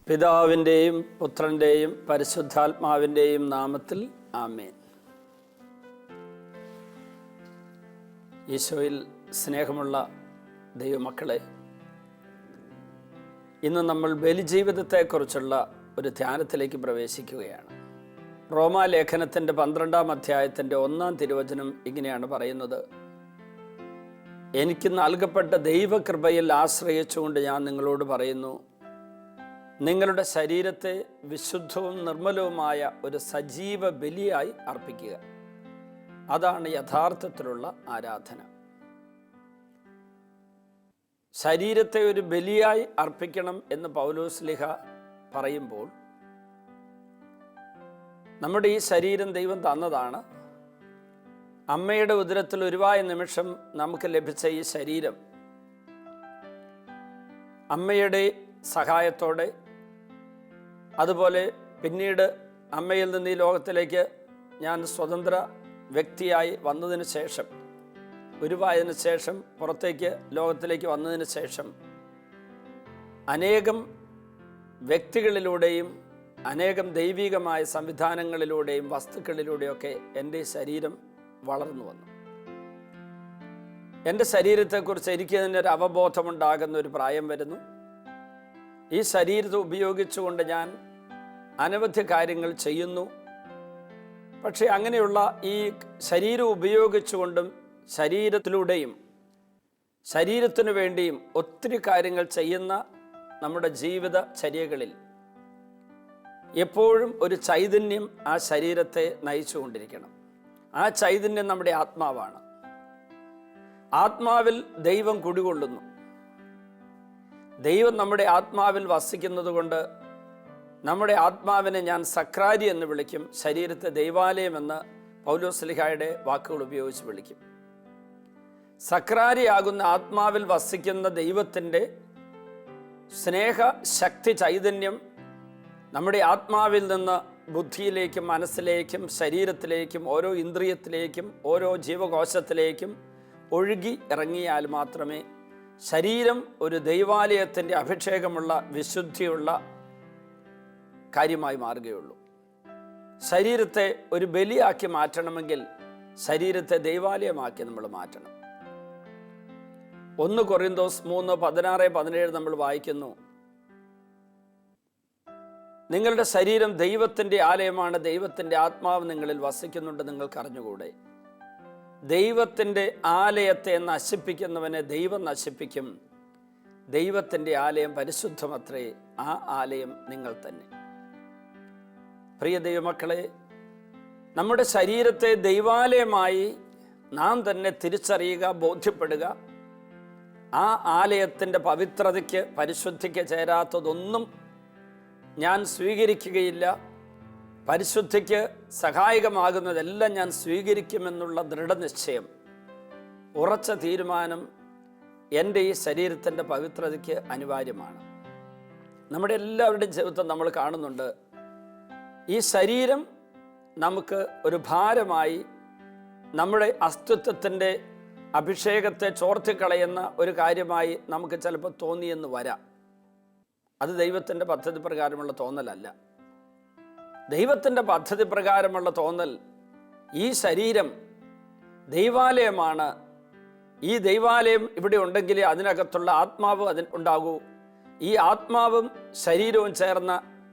പിതാവിൻ്റെയും പുത്രൻ്റെയും പരിശുദ്ധാത്മാവിൻ്റെയും നാമത്തിൽ ആമേൻ. ഈശോയിൽ സ്നേഹമുള്ള ദൈവമക്കളെ, ഇന്ന് നമ്മൾ ബലിജീവിതത്തെക്കുറിച്ചുള്ള ഒരു ധ്യാനത്തിലേക്ക് പ്രവേശിക്കുകയാണ്. റോമാലേഖനത്തിൻ്റെ 12-ാം അധ്യായത്തിൻ്റെ 1-ാം തിരുവചനം ഇങ്ങനെയാണ് പറയുന്നത്: എനിക്ക് നൽകപ്പെട്ട ദൈവകൃപയിൽ ആശ്രയിച്ചുകൊണ്ട് ഞാൻ നിങ്ങളോട് പറയുന്നു, നിങ്ങളുടെ ശരീരത്തെ വിശുദ്ധവും നിർമ്മലവുമായ ഒരു സജീവ ബലിയായി അർപ്പിക്കുക. അതാണ് യഥാർത്ഥത്തിലുള്ള ആരാധന. ശരീരത്തെ ഒരു ബലിയായി അർപ്പിക്കണം എന്ന് പൗലോസ്ലീഹ പറയുമ്പോൾ, നമ്മുടെ ഈ ശരീരം ദൈവം തന്നതാണ്. അമ്മയുടെ ഉദരത്തിൽ ഉരുവായ നിമിഷം നമുക്ക് ലഭിച്ച ഈ ശരീരം അമ്മയുടെ സഹായത്തോടെ, അതുപോലെ പിന്നീട് അമ്മയിൽ നിന്ന് ഈ ലോകത്തിലേക്ക് ഞാൻ സ്വതന്ത്ര വ്യക്തിയായി വന്നതിന് ശേഷം, ഉരുവായതിനു ശേഷം പുറത്തേക്ക് ലോകത്തിലേക്ക് വന്നതിന് ശേഷം, അനേകം വ്യക്തികളിലൂടെയും അനേകം ദൈവികമായ സംവിധാനങ്ങളിലൂടെയും വസ്തുക്കളിലൂടെയൊക്കെ എൻ്റെ ശരീരം വളർന്നു വന്നു. എൻ്റെ ശരീരത്തെക്കുറിച്ച് എനിക്ക് തന്നെ ഒരു അവബോധമുണ്ടാകുന്ന ഒരു പ്രായം വരുന്നു. ഈ ശരീരത്തെ ഉപയോഗിച്ചുകൊണ്ട് ഞാൻ അനവധി കാര്യങ്ങൾ ചെയ്യുന്നു. പക്ഷേ അങ്ങനെയുള്ള ഈ ശരീരം ഉപയോഗിച്ചുകൊണ്ടും ശരീരത്തിലൂടെയും ശരീരത്തിനു വേണ്ടിയും ഒത്തിരി കാര്യങ്ങൾ ചെയ്യുന്ന നമ്മുടെ ജീവിതചര്യകളിൽ എപ്പോഴും ഒരു ചൈതന്യം ആ ശരീരത്തെ നയിച്ചുകൊണ്ടിരിക്കണം. ആ ചൈതന്യം നമ്മുടെ ആത്മാവാണ്. ആത്മാവിൽ ദൈവം കുടികൊള്ളുന്നു. ദൈവം നമ്മുടെ ആത്മാവിൽ വസിക്കുന്നത് കൊണ്ട് നമ്മുടെ ആത്മാവിനെ ഞാൻ സക്രാരി എന്ന് വിളിക്കും, ശരീരത്തെ ദൈവാലയം എന്ന് പൗലോസ്ലീഹായുടെ വാക്കുകൾ ഉപയോഗിച്ച് വിളിക്കും. സക്രാരിയാകുന്ന ആത്മാവിൽ വസിക്കുന്ന ദൈവത്തിൻ്റെ സ്നേഹശക്തി ചൈതന്യം നമ്മുടെ ആത്മാവിൽ നിന്ന് ബുദ്ധിയിലേക്കും മനസ്സിലേക്കും ശരീരത്തിലേക്കും ഓരോ ഇന്ദ്രിയത്തിലേക്കും ഓരോ ജീവകോശത്തിലേക്കും ഒഴുകി ഇറങ്ങിയാൽ മാത്രമേ ശരീരം ഒരു ദൈവാലയത്തിൻ്റെ അഭിഷേകമുള്ള വിശുദ്ധിയുള്ള കാര്യമായി മാറുകയുള്ളൂ. ശരീരത്തെ ഒരു ബലിയാക്കി മാറ്റണമെങ്കിൽ ശരീരത്തെ ദൈവാലയമാക്കി നമ്മൾ മാറ്റണം. 1 കൊറിന്തോസ് 3:16-17 നമ്മൾ വായിക്കുന്നു: നിങ്ങളുടെ ശരീരം ദൈവത്തിൻ്റെ ആലയമാണ്, ദൈവത്തിൻ്റെ ആത്മാവ് നിങ്ങളിൽ വസിക്കുന്നുണ്ട്, നിങ്ങൾക്ക് അറിഞ്ഞുകൂടെ? ദൈവത്തിൻ്റെ ആലയത്തെ നശിപ്പിക്കുന്നവനെ ദൈവം നശിപ്പിക്കും. ദൈവത്തിൻ്റെ ആലയം പരിശുദ്ധമത്രേ, ആ ആലയം നിങ്ങൾ തന്നെ. പ്രിയ ദൈവമക്കളെ, നമ്മുടെ ശരീരത്തെ ദൈവാലയമായി നാം തന്നെ തിരിച്ചറിയുക, ബോധ്യപ്പെടുക. ആ ആലയത്തിൻ്റെ പവിത്രതയ്ക്ക് പരിശുദ്ധിക്ക് ചേരാത്തതൊന്നും ഞാൻ സ്വീകരിക്കുകയില്ല, പരിശുദ്ധിക്ക് സഹായകമാകുന്നതെല്ലാം ഞാൻ സ്വീകരിക്കുമെന്നുള്ള ദൃഢനിശ്ചയം, ഉറച്ച തീരുമാനം എൻ്റെ ഈ ശരീരത്തിൻ്റെ പവിത്രതയ്ക്ക് അനിവാര്യമാണ്. നമ്മുടെ എല്ലാവരുടെയും ജീവിതത്തിൽ നമ്മൾ കാണുന്നുണ്ട്, ഈ ശരീരം നമുക്ക് ഒരു ഭാരമായി, നമ്മുടെ അസ്തിത്വത്തിൻ്റെ അഭിഷേകത്തെ ചോർത്തിക്കളയുന്ന ഒരു കാര്യമായി നമുക്ക് ചിലപ്പോൾ തോന്നിയെന്ന് വരാം. അത് ദൈവത്തിൻ്റെ പദ്ധതി പ്രകാരമുള്ള തോന്നലല്ല. ദൈവത്തിൻ്റെ പദ്ധതി പ്രകാരമുള്ള തോന്നൽ, ഈ ശരീരം ദൈവാലയമാണ്. ഈ ദൈവാലയം ഇവിടെ ഉണ്ടെങ്കിലേ അതിനകത്തുള്ള ആത്മാവ് അതിന് ഉണ്ടാകൂ. ഈ ആത്മാവും ശരീരവും ചേർന്ന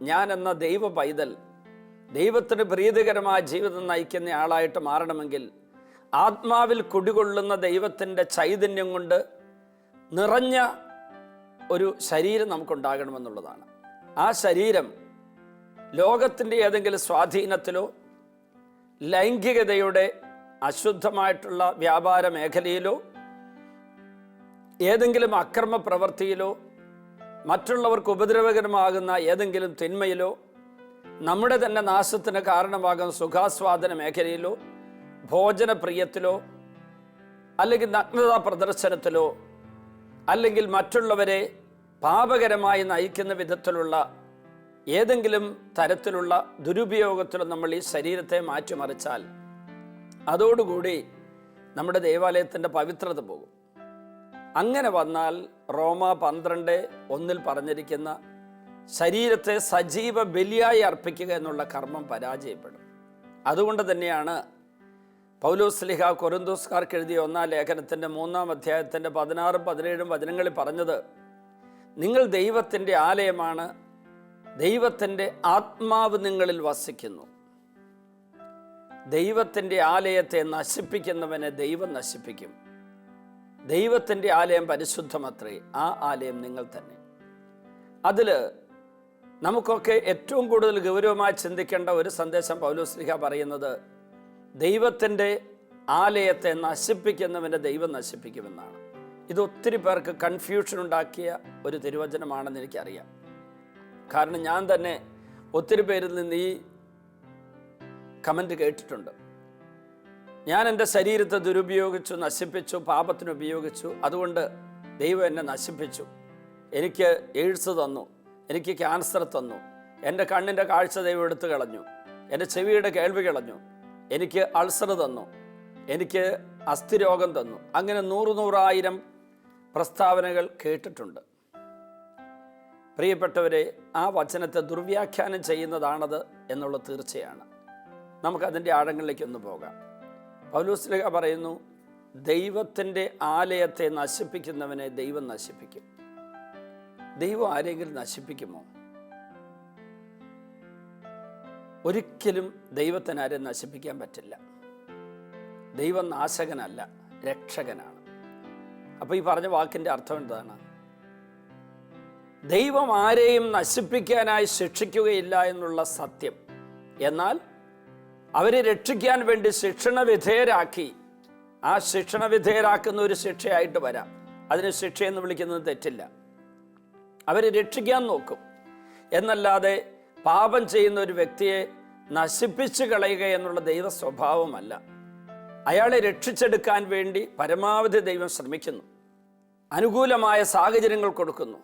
ഞാൻ എന്ന ദൈവ പൈതൽ ദൈവത്തിന് പ്രീതികരമായ ജീവിതം നയിക്കുന്ന ആളായിട്ട് മാറണമെങ്കിൽ ആത്മാവിൽ കുടികൊള്ളുന്ന ദൈവത്തിൻ്റെ ചൈതന്യം കൊണ്ട് നിറഞ്ഞ ഒരു ശരീരം നമുക്കുണ്ടാകണമെന്നുള്ളതാണ്. ആ ശരീരം ലോകത്തിൻ്റെ ഏതെങ്കിലും സ്വാധീനത്തിലോ ലൈംഗികതയുടെ അശുദ്ധമായിട്ടുള്ള വ്യാപാര മേഖലയിലോ ഏതെങ്കിലും അക്രമ പ്രവൃത്തിയിലോ മറ്റുള്ളവർക്ക് ഉപദ്രവകരമാകുന്ന ഏതെങ്കിലും തിന്മയിലോ നമ്മുടെ തന്നെ നാശത്തിന് കാരണമാകുന്ന സുഖാസ്വാദന മേഖലയിലോ ഭോജനപ്രിയത്തിലോ അല്ലെങ്കിൽ നഗ്നതാ പ്രദർശനത്തിലോ അല്ലെങ്കിൽ മറ്റുള്ളവരെ പാപകരമായി നയിക്കുന്ന വിധത്തിലുള്ള ഏതെങ്കിലും തരത്തിലുള്ള ദുരുപയോഗത്തിലും നമ്മൾ ഈ ശരീരത്തെ മാറ്റിമറിച്ചാൽ അതോടുകൂടി നമ്മുടെ ദേവാലയത്തിൻ്റെ പവിത്രത പോകും. അങ്ങനെ വന്നാൽ റോമ 12:1 പറഞ്ഞിരിക്കുന്ന ശരീരത്തെ സജീവ ബലിയായി അർപ്പിക്കുക എന്നുള്ള കർമ്മം പരാജയപ്പെടും. അതുകൊണ്ട് തന്നെയാണ് പൗലോസ്ലീഹ കൊരിന്തോസ്കാർക്ക് എഴുതിയ 1-ാം ലേഖനത്തിൻ്റെ 3-ാം അധ്യായത്തിൻ്റെ 16, 17 വചനങ്ങളിൽ പറഞ്ഞത്, നിങ്ങൾ ദൈവത്തിൻ്റെ ആലയമാണ്, ദൈവത്തിൻ്റെ ആത്മാവ് നിങ്ങളിൽ വസിക്കുന്നു. ദൈവത്തിൻ്റെ ആലയത്തെ നശിപ്പിക്കുന്നവനെ ദൈവം നശിപ്പിക്കും. ദൈവത്തിൻ്റെ ആലയം പരിശുദ്ധമത്രേ, ആ ആലയം നിങ്ങൾ തന്നെ. അതിൽ നമുക്കൊക്കെ ഏറ്റവും കൂടുതൽ ഗൗരവമായി ചിന്തിക്കേണ്ട ഒരു സന്ദേശം പൗലോസ്ലീഹ പറയുന്നത്, ദൈവത്തിൻ്റെ ആലയത്തെ നശിപ്പിക്കുന്നവനെ ദൈവം നശിപ്പിക്കുമെന്നാണ്. ഇത് ഒത്തിരി പേർക്ക് കൺഫ്യൂഷൻ ഉണ്ടാക്കിയ ഒരു തിരുവചനമാണെന്ന് എനിക്കറിയാം. കാരണം ഞാൻ തന്നെ ഒത്തിരി പേരിൽ നിന്ന് ഈ കമൻറ്റ് കേട്ടിട്ടുണ്ട്. ഞാൻ എൻ്റെ ശരീരത്തെ ദുരുപയോഗിച്ചു, നശിപ്പിച്ചു, പാപത്തിന് ഉപയോഗിച്ചു, അതുകൊണ്ട് ദൈവം എന്നെ നശിപ്പിച്ചു. എനിക്ക് എയ്ഡ്സ് തന്നു, എനിക്ക് ക്യാൻസർ തന്നു, എൻ്റെ കണ്ണിൻ്റെ കാഴ്ച ദൈവം എടുത്തു കളഞ്ഞു, എൻ്റെ ചെവിയുടെ കേൾവി കളഞ്ഞു, എനിക്ക് അൾസർ തന്നു, എനിക്ക് അസ്ഥിരോഗം തന്നു. അങ്ങനെ 100,000 പ്രസ്താവനകൾ കേട്ടിട്ടുണ്ട്. പ്രിയപ്പെട്ടവരെ, ആ വചനത്തെ ദുർവ്യാഖ്യാനം ചെയ്യുന്നതാണത് എന്നുള്ളത് തീർച്ചയാണ്. നമുക്കതിൻ്റെ ആഴങ്ങളിലേക്കൊന്ന് പോകാം. പൗലോസ്ലീഹ പറയുന്നു, ദൈവത്തിൻ്റെ ആലയത്തെ നശിപ്പിക്കുന്നവനെ ദൈവം നശിപ്പിക്കും. ദൈവം ആരെങ്കിലും നശിപ്പിക്കുമോ? ഒരിക്കലും ദൈവത്തിന് ആരെയും നശിപ്പിക്കാൻ പറ്റില്ല. ദൈവം നാശകനല്ല, രക്ഷകനാണ്. അപ്പോൾ ഈ പറഞ്ഞ വാക്കിൻ്റെ അർത്ഥം എന്താണ്? ദൈവം ആരെയും നശിപ്പിക്കാനായി ശിക്ഷിക്കുകയില്ല എന്നുള്ള സത്യം. എന്നാൽ അവരെ രക്ഷിക്കാൻ വേണ്ടി ശിക്ഷണ വിധേയരാക്കി, ആ ശിക്ഷണ വിധേയരാക്കുന്ന ഒരു ശിക്ഷയായിട്ട് വരാം. അതിന് ശിക്ഷയെന്ന് വിളിക്കുന്നത് തെറ്റില്ല. അവരെ രക്ഷിക്കാൻ നോക്കും എന്നല്ലാതെ പാപം ചെയ്യുന്ന ഒരു വ്യക്തിയെ നശിപ്പിച്ച് കളയുക എന്നുള്ള ദൈവ സ്വഭാവമല്ല. അയാളെ രക്ഷിച്ചെടുക്കാൻ വേണ്ടി പരമാവധി ദൈവം ശ്രമിക്കുന്നു. അനുകൂലമായ സാഹചര്യങ്ങൾ കൊടുക്കുന്നു.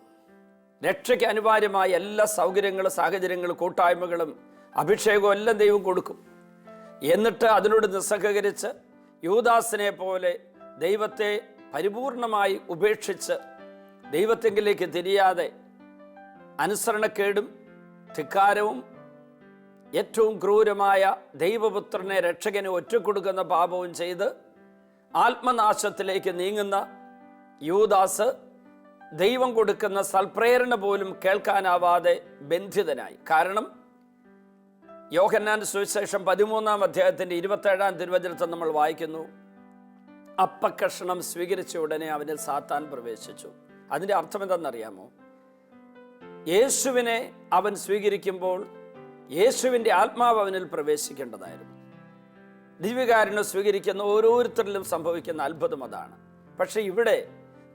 രക്ഷയ്ക്ക് അനിവാര്യമായ എല്ലാ സൗകര്യങ്ങളും, സാഹചര്യങ്ങളും, കൂട്ടായ്മകളും, അഭിഷേകവും എല്ലാം ദൈവം കൊടുക്കും. എന്നിട്ട് അതിനോട് നിസ്സഹകരിച്ച് യൂദാസിനെ പോലെ ദൈവത്തെ പരിപൂർണമായി ഉപേക്ഷിച്ച് ദൈവത്തെങ്കിലേക്ക് തിരിയാതെ അനുസരണക്കേടും ധിക്കാരവും ഏറ്റവും ക്രൂരമായ ദൈവപുത്രനെ, രക്ഷകനെ ഒറ്റക്കൊടുക്കുന്ന പാപവും ചെയ്ത് ആത്മനാശത്തിലേക്ക് നീങ്ങുന്ന യൂദാസ് ദൈവം കൊടുക്കുന്ന സൽപ്രേരണ പോലും കേൾക്കാനാവാതെ ബന്ധിതനായി. കാരണം യോഹന്നാന്റെ സുവിശേഷം 13-ാം അധ്യായത്തിൻ്റെ 27-ാം തിരുവചനത്തിൽ നമ്മൾ വായിക്കുന്നു, അപ്പക്കഷണം സ്വീകരിച്ച ഉടനെ അവനിൽ സാത്താൻ പ്രവേശിച്ചു. അതിൻ്റെ അർത്ഥം എന്താണെന്നറിയാമോ? യേശുവിനെ അവൻ സ്വീകരിക്കുമ്പോൾ യേശുവിൻ്റെ ആത്മാവ് അവനിൽ പ്രവേശിക്കേണ്ടതായിരുന്നു. ദിവ്യകാരുണ്യം സ്വീകരിക്കുന്ന ഓരോരുത്തരിലും സംഭവിക്കുന്ന അത്ഭുതം അതാണ്. പക്ഷെ ഇവിടെ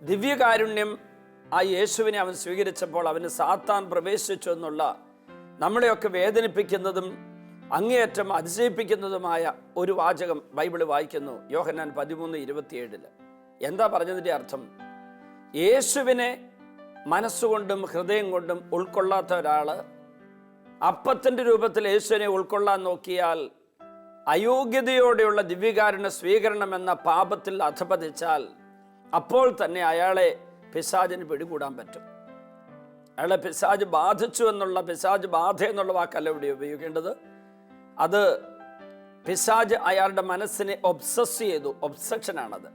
ദിവ്യകാരുണ്യം ആ യേശുവിനെ അവൻ സ്വീകരിച്ചപ്പോൾ അവന് സാത്താൻ പ്രവേശിച്ചു എന്നുള്ള നമ്മളെയൊക്കെ വേദനിപ്പിക്കുന്നതും അങ്ങേയറ്റം അതിശയിപ്പിക്കുന്നതുമായ ഒരു വാചകം ബൈബിള് വായിക്കുന്നു. യോഹന്നാൻ 13:27. എന്താ പറഞ്ഞതിൻ്റെ അർത്ഥം? യേശുവിനെ മനസ്സുകൊണ്ടും ഹൃദയം കൊണ്ടും ഉൾക്കൊള്ളാത്ത ഒരാൾ അപ്പത്തിൻ്റെ രൂപത്തിൽ യേശുവിനെ ഉൾക്കൊള്ളാൻ നോക്കിയാൽ, അയോഗ്യതയോടെയുള്ള ദിവ്യകാരുണ്യ സ്വീകരണം എന്ന പാപത്തിൽ അധപതിച്ചാൽ, അപ്പോൾ തന്നെ അയാളെ പിശാചിന് പിടികൂടാൻ പറ്റും. അയാളെ പിശാച് ബാധിച്ചു എന്നുള്ള, പിശാച് ബാധ എന്നുള്ള വാക്കല്ല ഇവിടെ ഉപയോഗിക്കേണ്ടത്. അത് പിശാച് അയാളുടെ മനസ്സിനെ ഒബ്സസ് ചെയ്തു. ഒബ്സക്ഷനാണത്.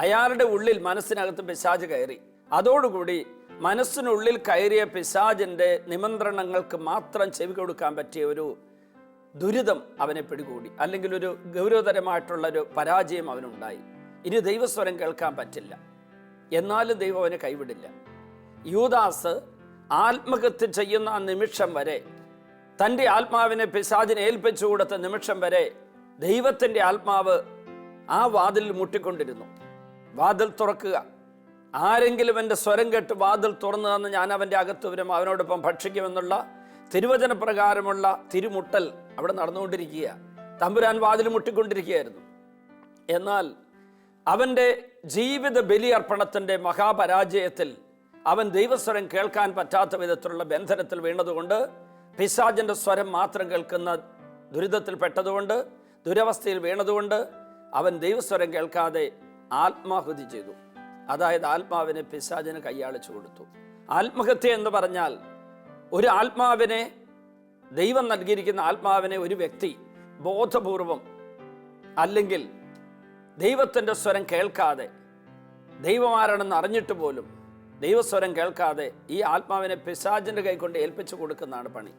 അയാളുടെ ഉള്ളിൽ, മനസ്സിനകത്ത് പിശാച് കയറി. അതോടുകൂടി മനസ്സിനുള്ളിൽ കയറിയ പിശാചിൻ്റെ നിമന്ത്രണങ്ങൾക്ക് മാത്രം ചെവി കൊടുക്കാൻ പറ്റിയ ഒരു ദുരിതം അവനെ പിടികൂടി. അല്ലെങ്കിൽ ഒരു ഗൗരവതരമായിട്ടുള്ളൊരു പരാജയം അവനുണ്ടായി. ഇനി ദൈവസ്വരം കേൾക്കാൻ പറ്റില്ല. എന്നാലും ദൈവം അവനെ കൈവിടില്ല. യൂദാസ് ആത്മഹത്യ ചെയ്യുന്ന ആ നിമിഷം വരെ, തൻ്റെ ആത്മാവിനെ പിശാചിനെ ഏൽപ്പിച്ചു കൊടുത്ത നിമിഷം വരെ ദൈവത്തിൻ്റെ ആത്മാവ് ആ വാതിലിൽ മുട്ടിക്കൊണ്ടിരുന്നു. വാതിൽ തുറക്കുക, ആരെങ്കിലും എൻ്റെ സ്വരം കേട്ട് വാതിൽ തുറന്നു തന്ന് ഞാൻ അവൻ്റെ അകത്ത് വരും, അവനോടൊപ്പം ഭക്ഷിക്കുമെന്നുള്ള തിരുവചന പ്രകാരമുള്ള തിരുമുട്ടൽ അവിടെ നടന്നുകൊണ്ടിരിക്കുക. തമ്പുരാൻ വാതിൽ മുട്ടിക്കൊണ്ടിരിക്കുകയായിരുന്നു. എന്നാൽ അവൻ്റെ ജീവിത ബലിയർപ്പണത്തിൻ്റെ മഹാപരാജയത്തിൽ അവൻ ദൈവസ്വരം കേൾക്കാൻ പറ്റാത്ത വിധത്തിലുള്ള ബന്ധനത്തിൽ വീണതുകൊണ്ട്, പിശാചിൻ്റെ സ്വരം മാത്രം കേൾക്കുന്ന ദുരിതത്തിൽ പെട്ടതുകൊണ്ട്, ദുരവസ്ഥയിൽ വീണതുകൊണ്ട് അവൻ ദൈവസ്വരം കേൾക്കാതെ ആത്മാഹുതി ചെയ്തു. അതായത് ആത്മാവിനെ പിശാചിന് കൈയാളിച്ചു കൊടുത്തു. ആത്മഹത്യ എന്ന് പറഞ്ഞാൽ ഒരു ആത്മാവിനെ, ദൈവം നൽകിയിരിക്കുന്ന ആത്മാവിനെ ഒരു വ്യക്തി ബോധപൂർവം അല്ലെങ്കിൽ ദൈവത്തിൻ്റെ സ്വരം കേൾക്കാതെ, ദൈവമാരാണെന്ന് അറിഞ്ഞിട്ട് പോലും ദൈവസ്വരം കേൾക്കാതെ ഈ ആത്മാവിനെ പിശാചിൻ്റെ കൈകൊണ്ട് ഏൽപ്പിച്ചു കൊടുക്കുന്നതാണ് പണി.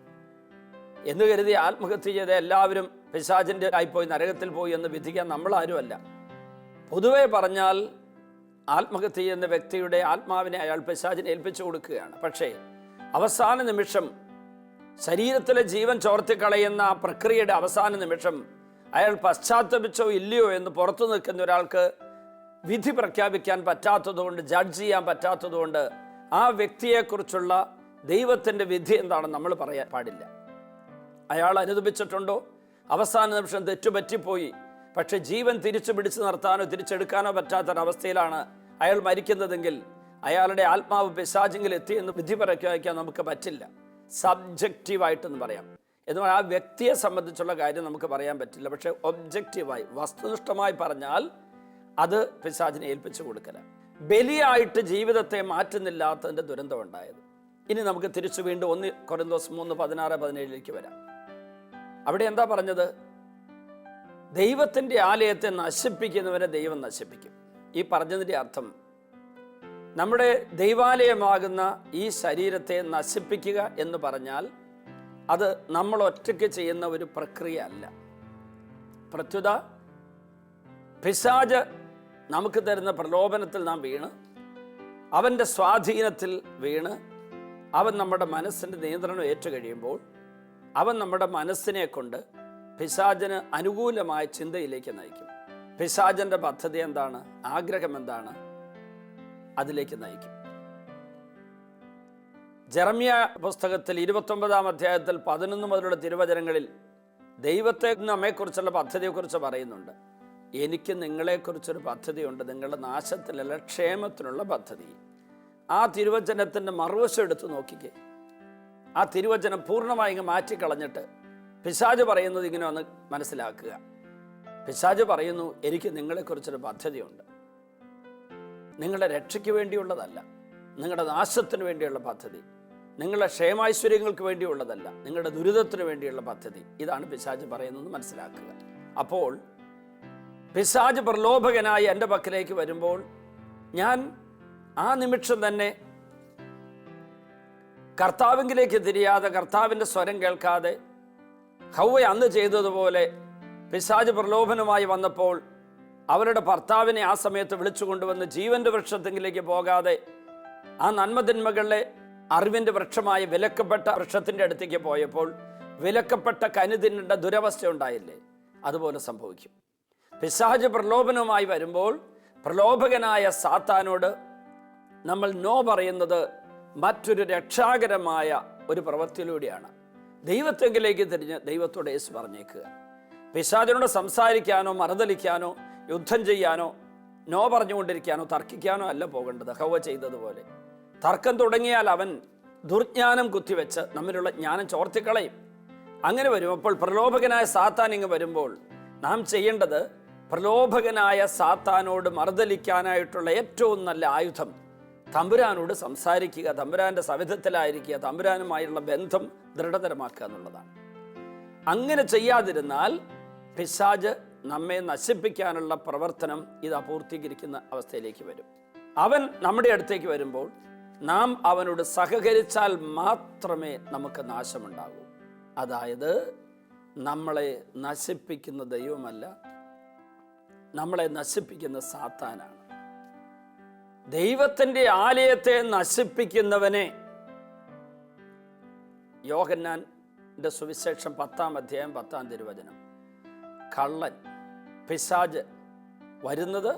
എന്ന് കരുതി ആത്മഹത്യ ചെയ്ത എല്ലാവരും പിശാചിൻ്റെ ആയിപ്പോയി നരകത്തിൽ പോയി എന്ന് വിധിക്കാൻ നമ്മളാരുമല്ല. പൊതുവെ പറഞ്ഞാൽ ആത്മഹത്യ ചെയ്യുന്ന വ്യക്തിയുടെ ആത്മാവിനെ അയാൾ പിശാചിനെ ഏൽപ്പിച്ചു കൊടുക്കുകയാണ്. പക്ഷേ അവസാന നിമിഷം ശരീരത്തിലെ ജീവൻ ചോർത്തിക്കളയുന്ന ആ പ്രക്രിയയുടെ അവസാന നിമിഷം അയാൾ പശ്ചാത്തപിച്ചോ ഇല്ലയോ എന്ന് പുറത്തു നിൽക്കുന്ന ഒരാൾക്ക് വിധി പ്രഖ്യാപിക്കാൻ പറ്റാത്തതുകൊണ്ട്, ജഡ്ജ് ചെയ്യാൻ പറ്റാത്തതുകൊണ്ട് ആ വ്യക്തിയെക്കുറിച്ചുള്ള ദൈവത്തിൻ്റെ വിധി എന്താണെന്ന് നമ്മൾ പറയാൻ പാടില്ല. അയാൾ അനുദപിച്ചിട്ടുണ്ടോ, അവസാന നിമിഷം തെറ്റുപറ്റിപ്പോയി, പക്ഷെ ജീവൻ തിരിച്ചു പിടിച്ചു നിർത്താനോ തിരിച്ചെടുക്കാനോ പറ്റാത്തൊരവസ്ഥയിലാണ് അയാൾ മരിക്കുന്നതെങ്കിൽ അയാളുടെ ആത്മാവ് പിശാചിങ്കിൽ എത്തി എന്ന് വിധി പ്രഖ്യാപിക്കാൻ നമുക്ക് പറ്റില്ല. സബ്ജക്റ്റീവായിട്ടെന്ന് പറയാം. എന്നാൽ ആ വ്യക്തിയെ സംബന്ധിച്ചുള്ള കാര്യം നമുക്ക് പറയാൻ പറ്റില്ല. പക്ഷെ ഒബ്ജക്റ്റീവായി, വസ്തുനിഷ്ഠമായി പറഞ്ഞാൽ അത് പിശാചിനെ ഏൽപ്പിച്ചു കൊടുക്കല. ബലിയായിട്ട് ജീവിതത്തെ മാറ്റുന്നില്ലാത്തതിൻ്റെ ദുരന്തം ഉണ്ടായത്. ഇനി നമുക്ക് തിരിച്ചു വീണ്ടും 1 കൊരിന്തോസ് 3:16-17 വരാം. അവിടെ എന്താ പറഞ്ഞത്? ദൈവത്തിൻ്റെ ആലയത്തെ നശിപ്പിക്കുന്നവരെ ദൈവം നശിപ്പിക്കും. ഈ പറഞ്ഞതിൻ്റെ അർത്ഥം നമ്മുടെ ദൈവാലയമാകുന്ന ഈ ശരീരത്തെ നശിപ്പിക്കുക എന്ന് പറഞ്ഞാൽ അത് നമ്മൾ ഒറ്റയ്ക്ക് ചെയ്യുന്ന ഒരു പ്രക്രിയ അല്ല. പ്രത്യുത പിശാച് നമുക്ക് തരുന്ന പ്രലോഭനത്തിൽ നാം വീണ്, അവൻ്റെ സ്വാധീനത്തിൽ വീണ്, അവൻ നമ്മുടെ മനസ്സിൻ്റെ നിയന്ത്രണം ഏറ്റുകഴിയുമ്പോൾ അവൻ നമ്മുടെ മനസ്സിനെ കൊണ്ട് പിശാചിന് അനുകൂലമായ ചിന്തയിലേക്ക് നയിക്കും. പിശാചിൻ്റെ പദ്ധതി എന്താണ്, ആഗ്രഹം എന്താണ്, അതിലേക്ക് നയിക്കും. ജെറമ്യ പുസ്തകത്തിൽ 29-ാം അധ്യായത്തിൽ 11 മുതലുള്ള തിരുവചനങ്ങളിൽ ദൈവത്തെ നമ്മെക്കുറിച്ചുള്ള പദ്ധതിയെക്കുറിച്ച് പറയുന്നുണ്ട്. എനിക്ക് നിങ്ങളെക്കുറിച്ചൊരു പദ്ധതിയുണ്ട്, നിങ്ങളുടെ നാശത്തിലല്ല ക്ഷേമത്തിനുള്ള പദ്ധതി. ആ തിരുവചനത്തിൻ്റെ മറുവശം എടുത്ത് നോക്കിക്കേ. ആ തിരുവചനം പൂർണ്ണമായി മാറ്റിക്കളഞ്ഞിട്ട് പിശാച് പറയുന്നത് ഇങ്ങനെ ഒന്ന് മനസ്സിലാക്കുക. പിശാച് പറയുന്നു, എനിക്ക് നിങ്ങളെക്കുറിച്ചൊരു പദ്ധതിയുണ്ട്. നിങ്ങളുടെ രക്ഷയ്ക്ക് വേണ്ടിയുള്ളതല്ല, നിങ്ങളുടെ നാശത്തിന് വേണ്ടിയുള്ള പദ്ധതി, നിങ്ങളുടെ ക്ഷേമൈശ്വര്യങ്ങൾക്ക് വേണ്ടിയുള്ളതല്ല, നിങ്ങളുടെ ദുരിതത്തിന് വേണ്ടിയുള്ള പദ്ധതി. ഇതാണ് പിശാച് പറയുന്നത് മനസ്സിലാക്കുക. അപ്പോൾ പിശാച് പ്രലോഭകനായി എൻ്റെ പക്കലേക്ക് വരുമ്പോൾ ഞാൻ ആ നിമിഷം തന്നെ കർത്താവിലേക്ക് തിരിയാതെ, കർത്താവിൻ്റെ സ്വരം കേൾക്കാതെ, ഹൗവ അന്ന് ചെയ്തതുപോലെ പിശാച് പ്രലോഭനമായി വന്നപ്പോൾ അവരുടെ ഭർത്താവിനെ ആ സമയത്ത് വിളിച്ചു കൊണ്ടുവന്ന് ജീവന്റെ വൃക്ഷത്തിലേക്ക് പോകാതെ ആ നന്മതിന്മകളിലെ അറിവിൻ്റെ വൃക്ഷമായ വിലക്കപ്പെട്ട വൃക്ഷത്തിൻ്റെ അടുത്തേക്ക് പോയപ്പോൾ വിലക്കപ്പെട്ട കനി തിന്നേണ്ട ദുരവസ്ഥ ഉണ്ടായില്ലേ? അതുപോലെ സംഭവിക്കും. പിശാച് പ്രലോഭനവുമായി വരുമ്പോൾ പ്രലോഭകനായ സാത്താനോട് നമ്മൾ നോ പറയുന്നത് മറ്റൊരു രക്ഷാകരമായ ഒരു പ്രവൃത്തിയിലൂടെയാണ്. ദൈവത്തെങ്കിലേക്ക് തിരിഞ്ഞ് ദൈവത്തോട് യേശു പറഞ്ഞേക്കുക. പിശാചിനോട് സംസാരിക്കാനോ മറുതലിക്കാനോ യുദ്ധം ചെയ്യാനോ നോ പറഞ്ഞുകൊണ്ടിരിക്കാനോ തർക്കിക്കാനോ അല്ല പോകേണ്ടത്. ഹൗവ ചെയ്തതുപോലെ തർക്കം തുടങ്ങിയാൽ അവൻ ദുർജ്ഞാനം കുത്തിവെച്ച് നമ്മിലുള്ള ജ്ഞാനം ചോർത്തിക്കളയും. അങ്ങനെ വരുമ്പോൾ പ്രലോഭകനായ സാത്താൻ ഇങ്ങ് വരുമ്പോൾ നാം ചെയ്യേണ്ടത് പ്രലോഭകനായ സാത്താനോട് മറുതലിക്കാനായിട്ടുള്ള ഏറ്റവും നല്ല ആയുധം തമ്പുരാനോട് സംസാരിക്കുക, തമ്പുരാൻ്റെ സവിധത്തിലായിരിക്കുക, തമ്പുരാനുമായുള്ള ബന്ധം ദൃഢതരമാക്കുക എന്നുള്ളതാണ്. അങ്ങനെ ചെയ്യാതിരുന്നാൽ പിശാച് നമ്മെ നശിപ്പിക്കാനുള്ള പ്രവർത്തനം ഇത് അപൂർത്തീകരിക്കുന്ന അവസ്ഥയിലേക്ക് വരും. അവൻ നമ്മുടെ അടുത്തേക്ക് വരുമ്പോൾ നാം അവനോട് സഹകരിച്ചാൽ മാത്രമേ നമുക്ക് നാശമുണ്ടാകൂ. അതായത് നമ്മളെ നശിപ്പിക്കുന്ന ദൈവമല്ല, നമ്മളെ നശിപ്പിക്കുന്ന സാത്താനാണ്. ദൈവത്തിൻ്റെ ആലയത്തെ നശിപ്പിക്കുന്നവനെ യോഹന്നാന്റെ സുവിശേഷം 10-ാം അധ്യായം 10-ാം തിരുവചനം, കള്ളൻ പിശാച് വരുന്നത്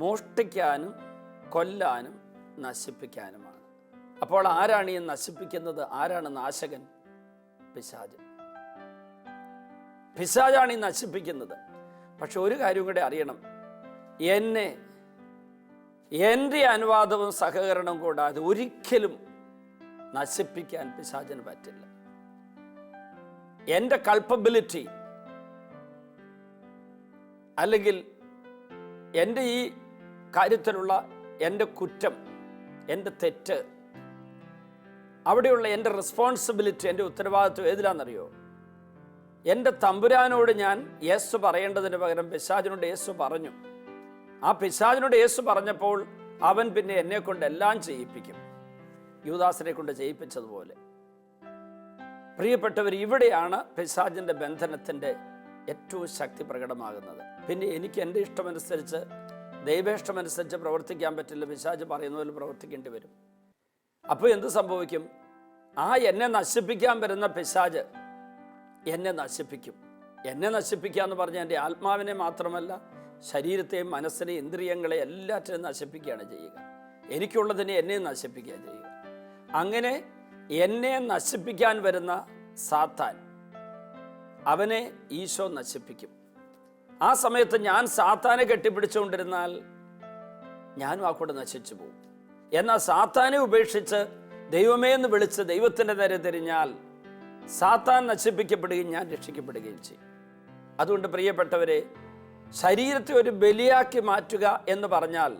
മോഷ്ടിക്കാനും കൊല്ലാനും നശിപ്പിക്കാനുമാണ്. അപ്പോൾ ആരാണ് ഈ നശിപ്പിക്കുന്നത്? ആരാണ് നാശകൻ? പിശാച്. പിശാചാണ് ഈ നശിപ്പിക്കുന്നത്. പക്ഷെ ഒരു കാര്യം കൂടെ അറിയണം, എൻ്റെ അനുവാദവും സഹകരണവും കൂടാതെ ഒരിക്കലും നശിപ്പിക്കാൻ പിശാചിന് പറ്റില്ല. എൻ്റെ കൾപ്പബിലിറ്റി അല്ലെങ്കിൽ എൻ്റെ ഈ കാര്യത്തിലുള്ള എൻ്റെ കുറ്റം, എൻ്റെ തെറ്റ് അവിടെയുള്ള എൻ്റെ റെസ്പോൺസിബിലിറ്റി, എൻ്റെ ഉത്തരവാദിത്വം ഏതിലാണെന്നറിയോ? എൻ്റെ തമ്പുരാനോട് ഞാൻ യേശു പറയേണ്ടതിന് പകരം പിശാചിനോട് യേശു പറഞ്ഞു. ആ പിശാചിനോട് യേശു പറഞ്ഞപ്പോൾ അവൻ പിന്നെ എന്നെ കൊണ്ട് എല്ലാം ചെയ്യിപ്പിക്കും, യൂദാസിനെ കൊണ്ട് ചെയ്യിപ്പിച്ചതുപോലെ. പ്രിയപ്പെട്ടവർ, ഇവിടെയാണ് പിശാചിൻ്റെ ബന്ധനത്തിൻ്റെ ഏറ്റവും ശക്തി പ്രകടമാകുന്നത്. പിന്നെ എനിക്ക് എൻ്റെ ഇഷ്ടമനുസരിച്ച്, ദൈവേഷ്ടമനുസരിച്ച് പ്രവർത്തിക്കാൻ പറ്റില്ല. പിശാച് പറയുന്ന പോലെ പ്രവർത്തിക്കേണ്ടി വരും. അപ്പോൾ എന്ത് സംഭവിക്കും? ആ എന്നെ നശിപ്പിക്കാൻ വരുന്ന പിശാച് എന്നെ നശിപ്പിക്കും. എന്നെ നശിപ്പിക്കുക എന്ന് പറഞ്ഞാൽ എൻ്റെ ആത്മാവിനെ മാത്രമല്ല, ശരീരത്തെയും മനസ്സിനെയും ഇന്ദ്രിയങ്ങളെ എല്ലാറ്റിനും നശിപ്പിക്കുകയാണ് ചെയ്യുക. എനിക്കുള്ളതിനെ എന്നെ നശിപ്പിക്കുക ചെയ്യുക. അങ്ങനെ എന്നെ നശിപ്പിക്കാൻ വരുന്ന സാത്താൻ, അവനെ ഈശോ നശിപ്പിക്കും. ആ സമയത്ത് ഞാൻ സാത്താനെ കെട്ടിപ്പിടിച്ചുകൊണ്ടിരുന്നാൽ ഞാനും ആ കൂടെ നശിച്ചു പോകും. എന്നാൽ സാത്താനെ ഉപേക്ഷിച്ച് ദൈവമേ എന്ന് വിളിച്ച് ദൈവത്തിൻ്റെ നേരെ തിരിഞ്ഞാൽ സാത്താൻ നശിപ്പിക്കപ്പെടുകയും ഞാൻ രക്ഷിക്കപ്പെടുകയും ചെയ്യും. അതുകൊണ്ട് പ്രിയപ്പെട്ടവരെ, ശരീരത്തെ ഒരു ബലിയാക്കി മാറ്റുക എന്ന് പറഞ്ഞാൽ,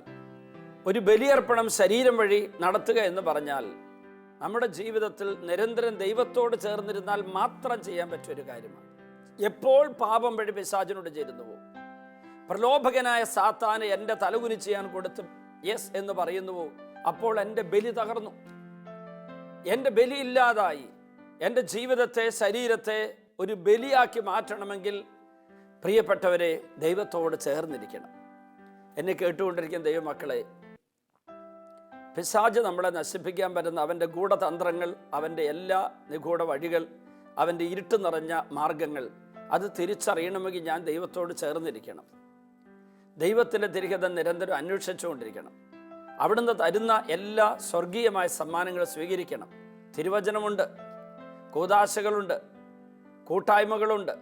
ഒരു ബലിയർപ്പണം ശരീരം വഴി നടത്തുക എന്ന് പറഞ്ഞാൽ, നമ്മുടെ ജീവിതത്തിൽ നിരന്തരം ദൈവത്തോട് ചേർന്നിരുന്നാൽ മാത്രം ചെയ്യാൻ പറ്റിയൊരു കാര്യമാണ്. എപ്പോൾ പാപം വഴി പിശാചിനോട് ചേരുന്നുവോ, പ്രലോഭകനായ സാത്താന് എൻ്റെ തലകുനിച്ച് ഞാൻ കൊടുത്ത് യെസ് എന്ന് പറയുന്നുവോ, അപ്പോൾ എൻ്റെ ബലി തകർന്നു, എൻ്റെ ബലി ഇല്ലാതായി. എൻ്റെ ജീവിതത്തെ, ശരീരത്തെ ഒരു ബലിയാക്കി മാറ്റണമെങ്കിൽ പ്രിയപ്പെട്ടവരെ, ദൈവത്തോട് ചേർന്നിരിക്കണം. എന്നെ കേട്ടുകൊണ്ടിരിക്കുന്ന ദൈവമക്കളെ, പിശാച് നമ്മളെ നശിപ്പിക്കാൻ പറ്റുന്ന അവൻ്റെ ഗൂഢതന്ത്രങ്ങൾ, അവൻ്റെ എല്ലാ നിഗൂഢ വഴികൾ, അവൻ്റെ ഇരുട്ട് നിറഞ്ഞ മാർഗങ്ങൾ, അത് തിരിച്ചറിയണമെങ്കിൽ ഞാൻ ദൈവത്തോട് ചേർന്നിരിക്കണം. ദൈവത്തിൻ്റെ തിരികെ നിരന്തരം അന്വേഷിച്ചുകൊണ്ടിരിക്കണം. അവിടുന്ന് തരുന്ന എല്ലാ സ്വർഗീയമായ സമ്മാനങ്ങൾ സ്വീകരിക്കണം. തിരുവചനമുണ്ട്, കൂദാശകളുണ്ട്, കൂട്ടായ്മകളുണ്ട്,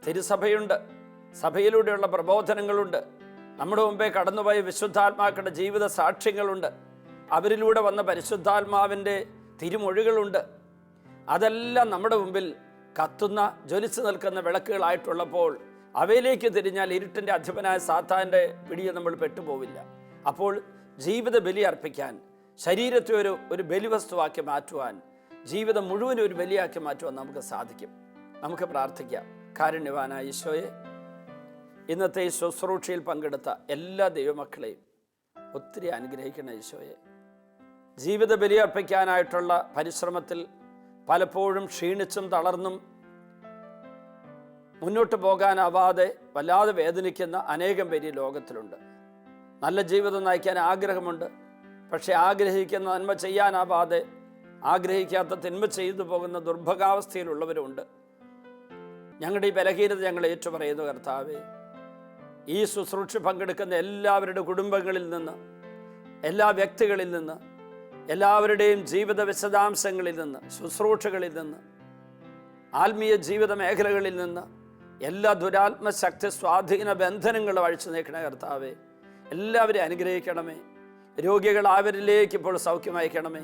തിരുസഭയുണ്ട്, സഭയിലൂടെയുള്ള പ്രബോധനങ്ങളുണ്ട്, നമ്മുടെ മുമ്പേ കടന്നുപോയ വിശുദ്ധാത്മാക്കളുടെ ജീവിത സാക്ഷ്യങ്ങളുണ്ട്, അവരിലൂടെ വന്ന പരിശുദ്ധാത്മാവിൻ്റെ തിരുമൊഴികളുണ്ട്. അതെല്ലാം നമ്മുടെ മുമ്പിൽ കത്തുന്ന, ജ്വലിച്ചു നിൽക്കുന്ന വിളക്കുകളായിട്ടുള്ളപ്പോൾ അവയിലേക്ക് തിരിഞ്ഞാൽ ഇരുട്ടിൻ്റെ അധിപനായ സാത്താൻ്റെ പിടിയെ നമ്മൾ പെട്ടുപോവില്ല. അപ്പോൾ ജീവിത ബലി അർപ്പിക്കാൻ, ശരീരത്തെ ഒരു ബലിവസ്തുവാക്കി മാറ്റുവാൻ, ജീവിതം മുഴുവനും ഒരു ബലിയാക്കി മാറ്റുവാൻ നമുക്ക് സാധിക്കും. നമുക്ക് പ്രാർത്ഥിക്കാം. കാരുണ്യവാനായ ഈശോയെ, ഇന്നത്തെ ഈ ശുശ്രൂഷയിൽ പങ്കെടുത്ത എല്ലാ ദൈവമക്കളെയും ഒത്തിരി അനുഗ്രഹിക്കണം ഈശോയെ. ജീവിത ബലി അർപ്പിക്കാനായിട്ടുള്ള പരിശ്രമത്തിൽ പലപ്പോഴും ക്ഷീണിച്ചും തളർന്നും മുന്നോട്ട് പോകാനാവാതെ വല്ലാതെ വേദനിക്കുന്ന അനേകം പേര് ഈ ലോകത്തിലുണ്ട്. നല്ല ജീവിതം നയിക്കാൻ ആഗ്രഹമുണ്ട്, പക്ഷേ ആഗ്രഹിക്കുന്ന നന്മ ചെയ്യാനാവാതെ ആഗ്രഹിക്കാത്ത തിന്മ ചെയ്തു പോകുന്ന ദുർഭകാവസ്ഥയിലുള്ളവരുണ്ട്. ഞങ്ങളുടെ ഈ ബലഹീനത ഞങ്ങൾ ഏറ്റുപറയുന്നു കർത്താവേ. ഈ ശുശ്രൂഷ പങ്കെടുക്കുന്ന എല്ലാവരുടെ കുടുംബങ്ങളിൽ നിന്ന്, എല്ലാ വ്യക്തികളിൽ നിന്ന്, എല്ലാവരുടെയും ജീവിത വിശദാംശങ്ങളിൽ നിന്ന്, ശുശ്രൂഷകളിൽ നിന്ന്, ആത്മീയ ജീവിത മേഖലകളിൽ നിന്ന് എല്ലാ ദുരാത്മശക്തി സ്വാധീന ബന്ധനങ്ങളും അഴിച്ചു നീക്കണേ കർത്താവേ. എല്ലാവരെയും അനുഗ്രഹിക്കണമേ. രോഗികളാവരിലേക്ക് ഇപ്പോൾ സൗഖ്യം അയക്കണമേ.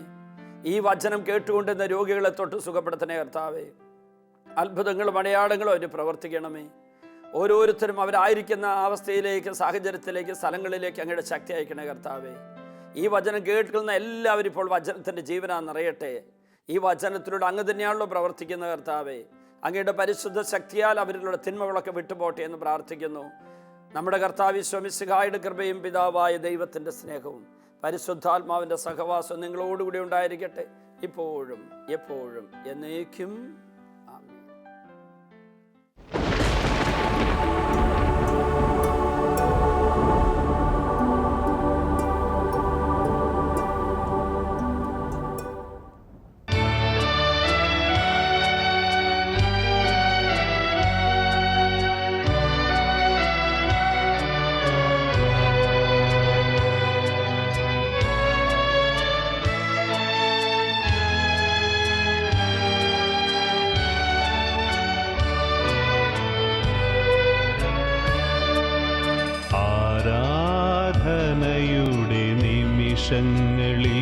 ഈ വചനം കേട്ടുകൊണ്ടിരുന്ന രോഗികളെ തൊട്ട് സുഖപ്പെടുത്തണേ കർത്താവേ. അത്ഭുതങ്ങളും അടയാളങ്ങളും അവർ പ്രവർത്തിക്കണമേ. ഓരോരുത്തരും അവരായിരിക്കുന്ന അവസ്ഥയിലേക്ക്, സാഹചര്യത്തിലേക്ക്, സ്ഥലങ്ങളിലേക്ക് അങ്ങയുടെ ശക്തി അയക്കണേ കർത്താവേ. ഈ വചനം കേൾക്കുന്ന എല്ലാവരും ഇപ്പോൾ വചനത്തിൻ്റെ ജീവനാണെന്നറിയട്ടെ. ഈ വചനത്തിലൂടെ അങ്ങ് തന്നെയാണല്ലോ പ്രവർത്തിക്കുന്ന കർത്താവേ. അങ്ങയുടെ പരിശുദ്ധ ശക്തിയാൽ അവരിലുള്ള തിന്മകളൊക്കെ വിട്ടുപോട്ടെ എന്ന് പ്രാർത്ഥിക്കുന്നു. നമ്മുടെ കർത്താവ് ഈശോ മിശിഹായുടെ കൃപയും പിതാവായ ദൈവത്തിൻ്റെ സ്നേഹവും പരിശുദ്ധാത്മാവിൻ്റെ സഹവാസം നിങ്ങളോടുകൂടി ഉണ്ടായിരിക്കട്ടെ, ഇപ്പോഴും എപ്പോഴും എന്നേക്കും. ആമേൻ. ആരാധനയുടെ നിമിഷങ്ങളിൽ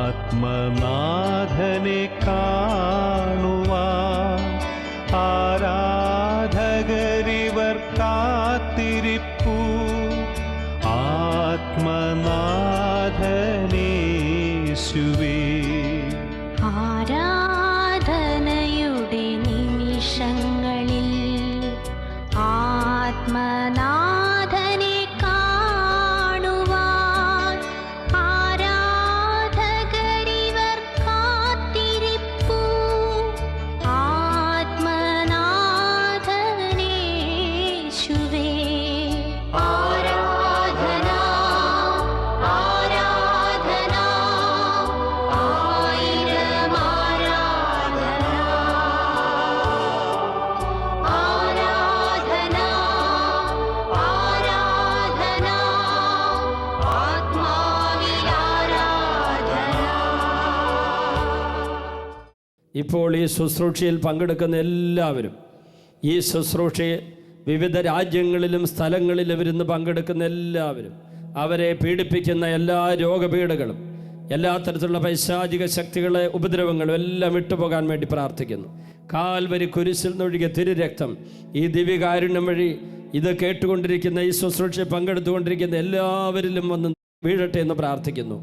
ആത്മനാഥനെ കാണുവാൻ ആരാധകരിവർ കാത്തിരിപ്പു. ആത്മനാഥനെ യേശുവേ. ആരാധനയുടെ നിമിഷങ്ങളിൽ ആത്മനാഥനെ കാണുവാൻ ആരാധകരിവർ കാത്തിരിപ്പു. ആത്മനാഥനേശുവേ ആരാധന ആരാധന ആയിരം ആരാധന ആരാധന ആരാധന ആത്മാവിൽ ആരാധന. ഇപ്പോൾ ഈ ശുശ്രൂഷയിൽ പങ്കെടുക്കുന്ന എല്ലാവരും, ഈ ശുശ്രൂഷയെ വിവിധ രാജ്യങ്ങളിലും സ്ഥലങ്ങളിലും ഇരുന്ന് പങ്കെടുക്കുന്ന എല്ലാവരും, അവരെ പീഡിപ്പിക്കുന്ന എല്ലാ രോഗപീഠകളും, എല്ലാ തരത്തിലുള്ള പൈശാചിക ശക്തികളെ ഉപദ്രവങ്ങളും എല്ലാം വിട്ടുപോകാൻ വേണ്ടി പ്രാർത്ഥിക്കുന്നു. കാൽവരി കുരിശിൽ നിന്നൊഴുകിയ തിരുരക്തം ഈ ദിവ്യകാരുണ്യം വഴി ഇത് കേട്ടുകൊണ്ടിരിക്കുന്ന, ഈ ശുശ്രൂഷയിൽ പങ്കെടുത്തുകൊണ്ടിരിക്കുന്ന എല്ലാവരിലും വന്ന് വീഴട്ടെ എന്ന് പ്രാർത്ഥിക്കുന്നു.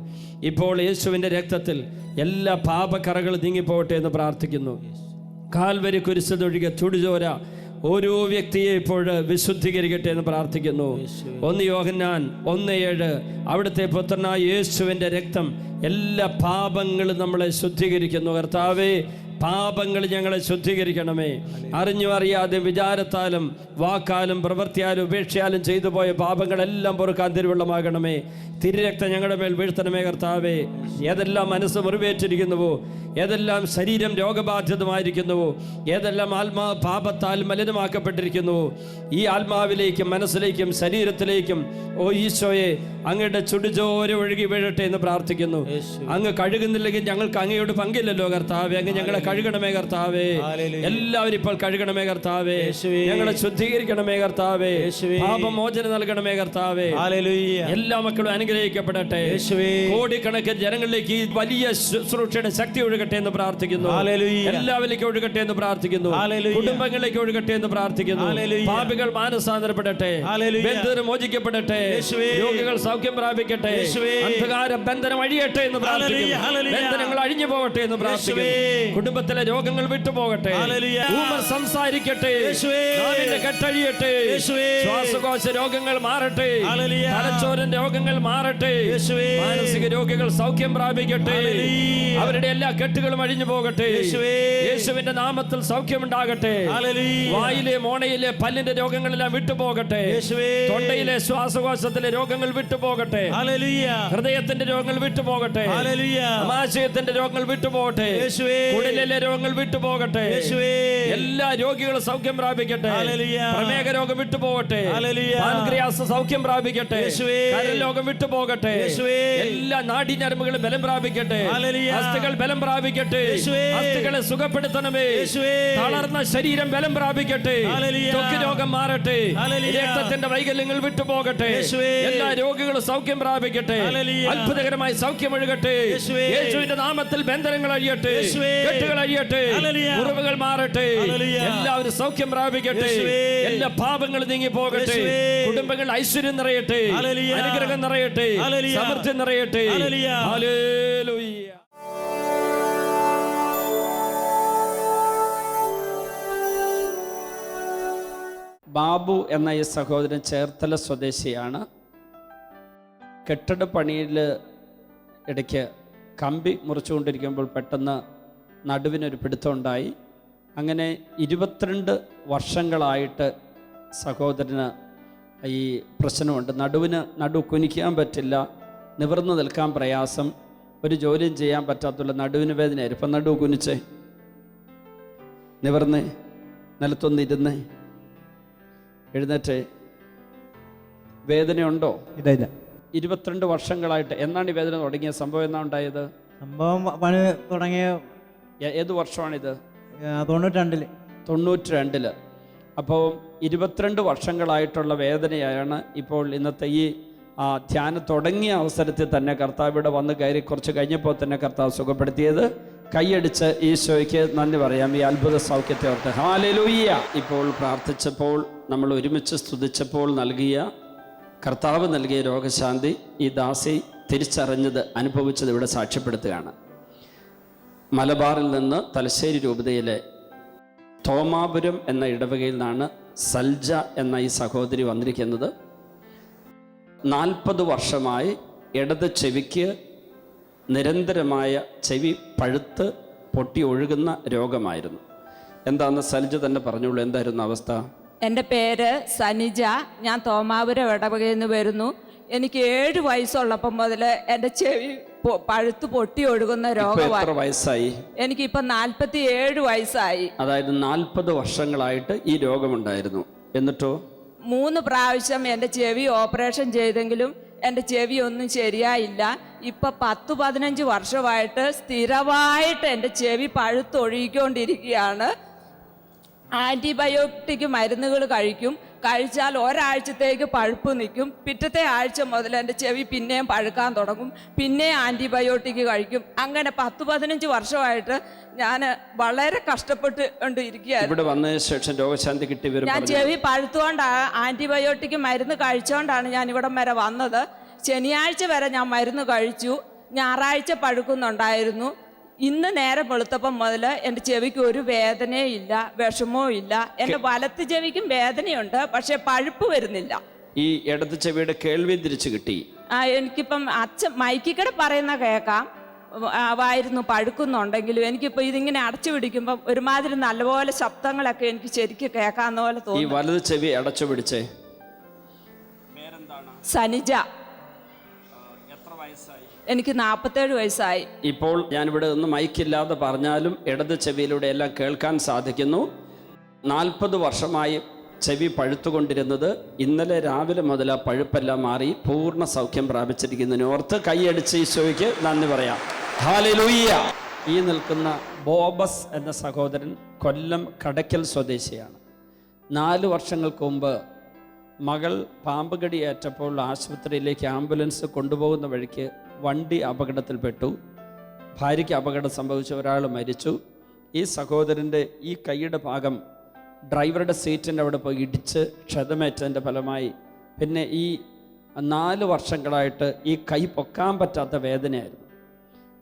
ഇപ്പോൾ യേശുവിൻ്റെ രക്തത്തിൽ എല്ലാ പാപക്കറകളും നീങ്ങിപ്പോകട്ടെ എന്ന് പ്രാർത്ഥിക്കുന്നു. കാൽവരി കുരിശിൽ നിന്നൊഴുകിയ ചുടുചോര ഓരോ വ്യക്തിയെ ഇപ്പോൾ വിശുദ്ധീകരിക്കട്ടെ എന്ന് പ്രാർത്ഥിക്കുന്നു. 1 യോഹന്നാൻ 1:7 അവിടുത്തെ പുത്രനായ യേശുവിൻ്റെ രക്തം എല്ലാ പാപങ്ങളും നമ്മളെ ശുദ്ധീകരിക്കുന്നു. കർത്താവേ, പാപങ്ങൾ ഞങ്ങളെ ശുദ്ധീകരിക്കണമേ. അറിഞ്ഞും അറിയാതെ വിചാരത്താലും വാക്കാലും പ്രവൃത്തിയാലും ഉപേക്ഷയാലും ചെയ്തു പോയ പാപങ്ങളെല്ലാം പൊറുക്കാൻ തിരുവെള്ളമാകണമേ. തിരുരക്തം ഞങ്ങളുടെ മേൽ വീഴ്ത്തണമേ കർത്താവേ. ഏതെല്ലാം മനസ്സ് മുറിവേറ്റിരിക്കുന്നുവോ, ഏതെല്ലാം ശരീരം രോഗബാധിതമായിരിക്കുന്നുവോ, ഏതെല്ലാം ആത്മാവ് പാപത്താൽ മലിനമാക്കപ്പെട്ടിരിക്കുന്നുവോ, ഈ ആത്മാവിലേക്കും മനസ്സിലേക്കും ശരീരത്തിലേക്കും ഓ ഈശോയെ അങ്ങയുടെ ചുടുചോര ഒഴുകി വീഴട്ടെ എന്ന് പ്രാർത്ഥിക്കുന്നു. അങ്ങ് കഴുകുന്നില്ലെങ്കിൽ ഞങ്ങൾക്ക് അങ്ങയോട് പങ്കില്ലല്ലോ കർത്താവേ. അങ്ങ് ഞങ്ങളെ കഴുകണമേ കർത്താവേ. എല്ലാവരും ഇപ്പോൾ കഴുകണമേ കർത്താവേ. ഞങ്ങളെ ശുദ്ധീകരിക്കണമേ കർത്താവേ. പാപമോചനം നൽകണമേ കർത്താവേ. എല്ലാ മക്കളും അനുഗ്രഹിക്കപ്പെടട്ടെ. കോടിക്കണക്കിന് ജനങ്ങളിലേക്ക് ഈ വലിയ ശുശ്രൂഷയുടെ ശക്തി ഒഴുകട്ടെ എന്ന് പ്രാർത്ഥിക്കുന്നു. എല്ലാവരിലേക്കും ഒഴുകട്ടെ എന്ന് പ്രാർത്ഥിക്കുന്നു. കുടുംബങ്ങളിലേക്ക് ഒഴുകട്ടെ എന്ന് പ്രാർത്ഥിക്കുന്നു. പാപികൾ മാനസാന്തരപ്പെടട്ടെ. ബന്ധനം മോചിക്കപ്പെടട്ടെ. രോഗികൾ സൗഖ്യം പ്രാപിക്കട്ടെ. അന്ധകാര ബന്ധനം അഴിയട്ടെ എന്ന് പ്രാർത്ഥിക്കുന്നു. ബന്ധനങ്ങൾ അഴിഞ്ഞു പോകട്ടെ എന്ന് പ്രാർത്ഥിക്കുന്നു. കുടുംബത്തിലെ രോഗങ്ങൾ വിട്ടുപോകട്ടെ. ഊമർ സംസാരിക്കട്ടെ. നാവിന്റെ കെട്ടഴിയട്ടെ. ശ്വാസകോശ രോഗങ്ങൾ മാറട്ടെ. തലച്ചോരൻ രോഗങ്ങൾ മാറട്ടെ. മാനസിക രോഗികൾ സൗഖ്യം പ്രാപിക്കട്ടെ. അവരുടെ എല്ലാ കെട്ടുകളും അഴിഞ്ഞു പോകട്ടെ. യേശുവിന്റെ നാമത്തിൽ സൗഖ്യമുണ്ടാകട്ടെ. വായിലെ മോണയിലെ പല്ലിന്റെ രോഗങ്ങളെല്ലാം വിട്ടുപോകട്ടെ. തൊണ്ടയിലെ ശ്വാസകോശത്തിലെ രോഗങ്ങൾ വിട്ടുപോകട്ടെ. ഹൃദയത്തിന്റെ രോഗങ്ങൾ വിട്ടുപോകട്ടെ. ആമാശയത്തിന്റെ രോഗങ്ങൾ വിട്ടുപോകട്ടെ. കുടലിലെ രോഗങ്ങൾ വിട്ടുപോകട്ടെ. എല്ലാ രോഗികളും സൗഖ്യം പ്രാപിക്കട്ടെ. പ്രമേഹ രോഗം വിട്ടുപോകട്ടെ. പാൻക്രിയാസ് സൗഖ്യം പ്രാപിക്കട്ടെ. കരൾ രോഗം വിട്ടുപോകട്ടെ. എല്ലാ നാഡീഞരമ്പുകളും ബലം പ്രാപിക്കട്ടെ. അസ്ഥികൾ ബലം പ്രാപിക്കട്ടെ. അസ്ഥികളെ സുഖപ്പെടുത്തണമേ. തളർന്ന ശരീരം ബലം പ്രാപിക്കട്ടെ. ത്വക്ക് രോഗം മാറട്ടെ. രക്തത്തിന്റെ വൈകല്യങ്ങൾ വിട്ടുപോകട്ടെ. എല്ലാ രോഗികളും സൗഖ്യം പ്രാപിക്കട്ടെ. അത്ഭുതകരമായി സൗഖ്യം ഒഴുകട്ടെ. യേശുവിന്റെ നാമത്തിൽ ബന്ധനങ്ങൾ അഴിയട്ടെ. കെട്ടുകൾ അഴിയട്ടെ. മുറിവുകൾ മാറട്ടെ. എല്ലാവരും സൗഖ്യം പ്രാപിക്കട്ടെ. എല്ലാ പാപങ്ങളും നീങ്ങി പോകട്ടെ. കുടുംബങ്ങൾ ഐശ്വര്യം നിറയട്ടെ. അനുഗ്രഹം നിറയട്ടെ. സമൃദ്ധി നിറയട്ടെ. ഹല്ലേലൂയ. ബാബു എന്ന ഈ സഹോദരൻ ചേർത്തല സ്വദേശിയാണ്. കെട്ടിട പണിയിൽ ഇടയ്ക്ക് കമ്പി മുറിച്ചുകൊണ്ടിരിക്കുമ്പോൾ പെട്ടെന്ന് നടുവിനൊരു പിടുത്തമുണ്ടായി. അങ്ങനെ 22 വർഷങ്ങളായിട്ട് സഹോദരന് ഈ പ്രശ്നമുണ്ട്. നടു കുനിക്കാൻ പറ്റില്ല, നിവർന്നു നിൽക്കാൻ പ്രയാസം, ഒരു ജോലിയും ചെയ്യാൻ പറ്റാത്തുള്ള നടുവിന് വേദനയായിരുന്നു. ഇപ്പം നടു കുനിച്ചേ, നിവർന്നേ, നിലത്തൊന്നിരുന്നേ, എഴുന്നേറ്റേ. വേദനയുണ്ടോ? ഇല്ല. 22 വർഷങ്ങളായിട്ട്. എന്നാണ് ഈ വേദന തുടങ്ങിയ? സംഭവം എന്നാ ഉണ്ടായത്? സംഭവം പണി തുടങ്ങിയ ഏത് വർഷമാണിത്? 92. അപ്പോൾ 22 വർഷങ്ങളായിട്ടുള്ള വേദനയാണ് ഇപ്പോൾ ഇന്നത്തെ ഈ ധ്യാനം തുടങ്ങിയ അവസരത്തിൽ തന്നെ കർത്താവ് ഇവിടെ വന്ന് കയറി കുറച്ച് കഴിഞ്ഞപ്പോൾ തന്നെ കർത്താവ് സുഖപ്പെടുത്തിയത്. കൈയടിച്ച് ഈശോയ്ക്ക് നന്ദി പറയാം ഈ അത്ഭുത സൗഖ്യത്തെ ഓർത്ത്. ഹല്ലേലൂയ. ഇപ്പോൾ പ്രാർത്ഥിച്ചപ്പോൾ, നമ്മൾ ഒരുമിച്ച് സ്തുതിച്ചപ്പോൾ കർത്താവ് നൽകിയ രോഗശാന്തി ഈ ദാസി തിരിച്ചറിഞ്ഞത്, അനുഭവിച്ചത് ഇവിടെ സാക്ഷ്യപ്പെടുത്തുകയാണ്. മലബാറിൽ നിന്ന് തലശ്ശേരി രൂപതയിലെ തോമാപുരം എന്ന ഇടവകയിൽ നിന്നാണ് സൽജ എന്ന ഈ സഹോദരി വന്നിരിക്കുന്നത്. 40 വർഷമായി ഇടത് ചെവിക്ക് നിരന്തരമായ ചെവി പഴുത്ത് പൊട്ടി ഒഴുകുന്ന രോഗമായിരുന്നു. എന്താണെന്ന് സൽജ തന്നെ പറഞ്ഞോളൂ, എന്തായിരുന്നു അവസ്ഥ? എൻ്റെ പേര് സനിജ. ഞാൻ തോമാപുരം ഇടവകയിൽ നിന്ന് വരുന്നു. എനിക്ക് 7 വയസ്സുള്ളപ്പം മുതൽ എൻ്റെ ചെവി പഴുത്ത് പൊട്ടി ഒഴുകുന്ന രോഗമായി. എത്ര വയസ്സായി? എനിക്കിപ്പം 47 വയസ്സായി. അതായത് 40 വർഷങ്ങളായിട്ട് ഈ രോഗമുണ്ടായിരുന്നു. എന്നിട്ടോ 3 പ്രാവശ്യം എൻ്റെ ചെവി ഓപ്പറേഷൻ ചെയ്തെങ്കിലും എൻ്റെ ചെവി ഒന്നും ശരിയായില്ല. ഇപ്പം 10-15 വർഷമായിട്ട് സ്ഥിരമായിട്ട് എൻ്റെ ചെവി പഴുത്തൊഴുകിക്കൊണ്ടിരിക്കുകയാണ്. ആൻറ്റിബയോട്ടിക് മരുന്നുകൾ കഴിച്ചാൽ ഒരാഴ്ചത്തേക്ക് പഴുപ്പ് നിൽക്കും. പിറ്റത്തെ ആഴ്ച മുതൽ എൻ്റെ ചെവി പിന്നെയും പഴുക്കാൻ തുടങ്ങും. പിന്നെ ആൻറ്റിബയോട്ടിക് കഴിക്കും. അങ്ങനെ 10-15 വർഷമായിട്ട് ഞാൻ വളരെ കഷ്ടപ്പെട്ട് ഇരിക്കുകയായിരുന്നു. ഇവിടെ വന്നതിന് ശേഷം രോഗശാന്തി കിട്ടി വരും. ഞാൻ ചെവി പഴുത്തുകൊണ്ടാണ് ആൻറ്റിബയോട്ടിക് മരുന്ന് കഴിച്ചുകൊണ്ടാണ് ഞാൻ ഇവിടം വരെ വന്നത്. ശനിയാഴ്ച വരെ ഞാൻ മരുന്ന് കഴിച്ചു. ഞായറാഴ്ച പഴുക്കുന്നുണ്ടായിരുന്നു. ഇന്ന് നേരെ വെളുത്തപ്പം മുതൽ എൻ്റെ ചെവിക്ക് ഒരു വേദനയില്ല, വിഷമവും ഇല്ല. എൻ്റെ വലത്ത് ചെവിക്കും വേദനയുണ്ട്, പക്ഷെ പഴുപ്പ് വരുന്നില്ല. ഈ ഇടത് ചെവിയുടെ കേൾവി തിരിച്ചു കിട്ടി. എനിക്കിപ്പം അച്ഛൻ മൈക്കിക്കടെ പറയുന്ന കേൾക്കാം ആയിരുന്നു പഴുക്കുന്നുണ്ടെങ്കിലും എനിക്കിപ്പോൾ ഇതിങ്ങനെ അടച്ചു പിടിക്കുമ്പം ഒരുമാതിരി നല്ലപോലെ ശബ്ദങ്ങളൊക്കെ എനിക്ക് ശരിക്കും കേൾക്കാവുന്ന പോലെ തോന്നി. ഈ വലത് ചെവി അടച്ചു പിടിച്ചേ. സനിജ. എനിക്ക് 47 വയസ്സായി. ഇപ്പോൾ ഞാനിവിടെ നിന്ന് മൈക്കില്ലാതെ പറഞ്ഞാലും ഇടത് ചെവിയിലൂടെ എല്ലാം കേൾക്കാൻ സാധിക്കുന്നു. 40 വർഷമായി ചെവി പഴുത്തുകൊണ്ടിരുന്നത് ഇന്നലെ രാവിലെ മുതൽ ആ പഴുപ്പെല്ലാം മാറി പൂർണ്ണ സൗഖ്യം പ്രാപിച്ചിരിക്കുന്നതിന് ഓർത്ത് കൈയടിച്ച് ഈശോയ്ക്ക് നന്ദി പറയാം. ഹല്ലേലൂയ. ഈ നിൽക്കുന്ന ബോബസ് എന്ന സഹോദരൻ കൊല്ലം കടയ്ക്കൽ സ്വദേശിയാണ്. 4 വർഷങ്ങൾക്ക് മുമ്പ് മകൾ പാമ്പ് കടിയേറ്റപ്പോൾ ആശുപത്രിയിലേക്ക് ആംബുലൻസ് കൊണ്ടുപോകുന്ന വഴിക്ക് വണ്ടി അപകടത്തിൽപ്പെട്ടു. ഭാര്യയ്ക്ക് അപകടം സംഭവിച്ച ഒരാൾ മരിച്ചു. ഈ സഹോദരൻ്റെ ഈ കൈയുടെ ഭാഗം ഡ്രൈവറുടെ സീറ്റിൻ്റെ അവിടെ പോയി ഇടിച്ച് ക്ഷതമേറ്റതിൻ്റെ ഫലമായി പിന്നെ ഈ 4 വർഷങ്ങളായിട്ട് ഈ കൈ പൊക്കാൻ പറ്റാത്ത വേദനയായിരുന്നു.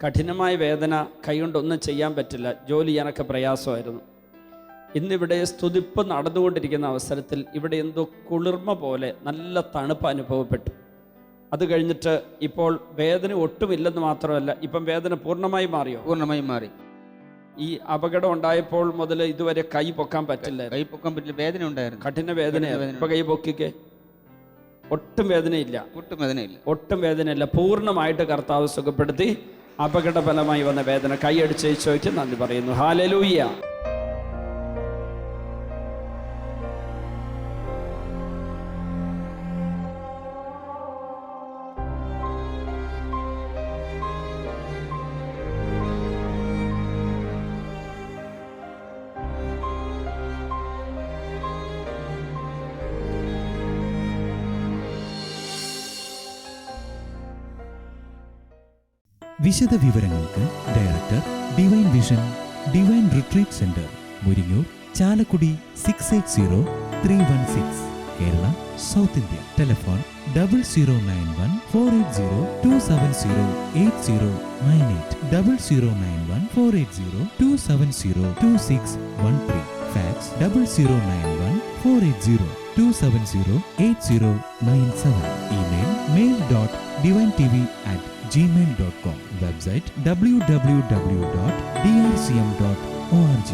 കഠിനമായ വേദന, കൈ കൊണ്ടൊന്നും ചെയ്യാൻ പറ്റില്ല, ജോലി ചെയ്യാനൊക്കെ പ്രയാസമായിരുന്നു. ഇന്നിവിടെ സ്തുതിപ്പ് നടന്നുകൊണ്ടിരിക്കുന്ന അവസരത്തിൽ ഇവിടെ എന്തോ കുളിർമ പോലെ നല്ല തണുപ്പ് അനുഭവപ്പെട്ടു. അത് കഴിഞ്ഞിട്ട് ഇപ്പോൾ വേദന ഒട്ടുമില്ലെന്ന് മാത്രമല്ല, ഇപ്പം വേദന പൂർണ്ണമായി മാറിയോ? പൂർണ്ണമായും മാറി. ഈ അപകടം ഉണ്ടായപ്പോൾ മുതൽ ഇതുവരെ കൈ പൊക്കാൻ പറ്റില്ല. കൈ പൊക്കാൻ പറ്റില്ല, വേദന ഉണ്ടായിരുന്നു, കഠിന വേദനയായിരുന്നു. ഇപ്പൊ കൈ പൊക്കിക്കേ, ഒട്ടും വേദനയില്ല. ഒട്ടും വേദനയില്ല. പൂർണ്ണമായിട്ട് കർത്താവ് സുഖപ്പെടുത്തി. അപകട ഫലമായി വന്ന വേദന കൈയടിച്ച് ഈശോയ്ക്ക് നന്ദി പറയുന്നു. ഹല്ലേലൂയ. വിശദ വിവരങ്ങൾക്ക് director divine vision divine retreat centre, Muringoor, Chalakudy 680316, Kerala, south India. Telephone 0091 480 270 8098, 0091 480 270 2613, fax 0091 480 270 8097, email mail.divintv@gmail.com, website www.drcm.org.